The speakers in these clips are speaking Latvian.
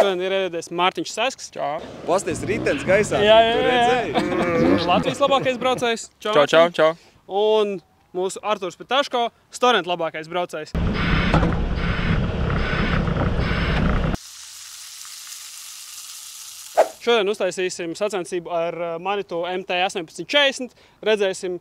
Šodien ir ieradies Mārtiņš Sasks. Čau. Pasties ritenis gaisā. Jā. Tu redzēji? Latvijas labākais braucējs. Čau. Un mūsu Arturs Pitaško, Storent labākais braucējs. Šodien uztaisīsim sacensību ar Manitou MT1840. Redzēsim,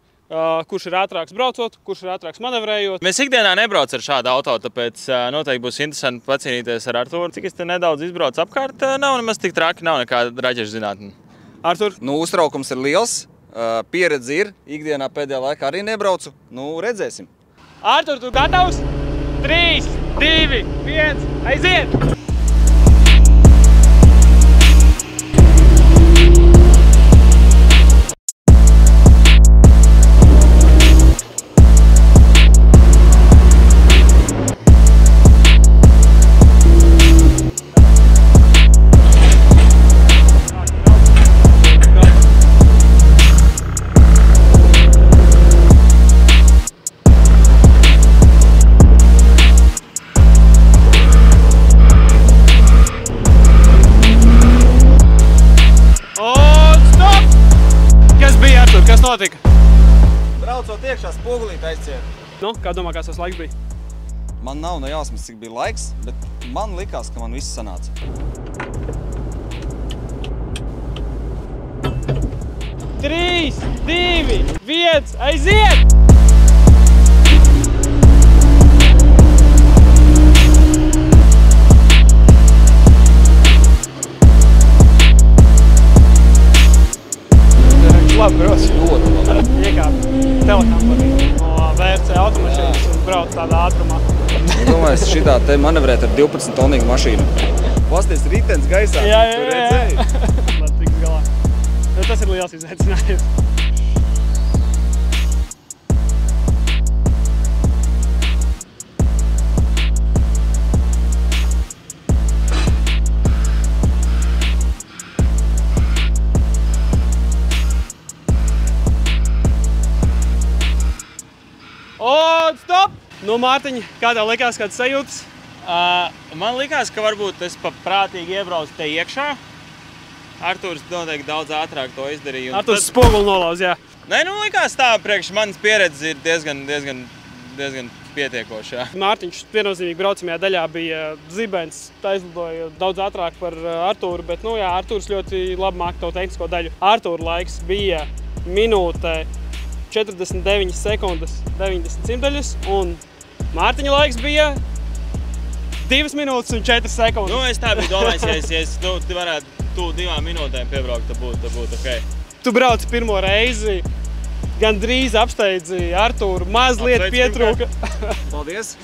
kurš ir ātrāks braucot, kurš ir ātrāks manevrējot. Mēs ikdienā nebrauc ar šādu auto, tāpēc noteikti būs interesanti pacīnīties ar Arturu. Cik es te nedaudz izbraucu apkārt, nav nemaz tik traki, nav nekāda raķešu zinātne. Artur? Uztraukums ir liels, pieredze ir, ikdienā pēdējā laikā arī nebraucu. Redzēsim. Artur, tu gatavs? 3, 2, 1, aiziet! Kas notika? Braucot iekšā spogulīt aizciet. Kā domā, kāds tas laiks bija? Man nav ne jausmas, cik bija laiks, bet man likās, ka man viss sanāca. 3, 2, 1, aiziet! Labi, brauc. Ļoti labi. Iekāp telekampanī no VRC automašīnas un brauc tādā ātrumā. Domāju, šitā te manevrēt ar 12 tonīgu mašīnu. Pasties ritenis gaisā. Tu redzēji? Lai tiks galā. Tas ir liels izaicinājums. Un stop! Mārtiņ, kā tev likās, kāds sajūtas? Man likās, ka varbūt es prātīgi iebraucu te iekšā. Arturs noteikti daudz ātrāk to izdarīja. Arturs spoguli nolauz, jā. Nē, likās tā, priekš manas pieredzes ir diezgan pietiekoši, jā. Mārtiņš viennozīmīgi braucamajā daļā bija zibens, aizlidoja daudz ātrāk par Arturu, bet, Arturs ļoti labi māk to tehnisko daļu. Artura laiks bija minūte 49 sekundes 90 simtaļas, un Mārtiņa laiks bija 2 minūtes un 4 sekundes. Es tā biju domājis, ja es varētu 2 minūtēm piebraukt, tad būtu ok. Tu brauci pirmo reizi, gandrīz apsteidzi Arturu, mazliet pietrūka. Paldies.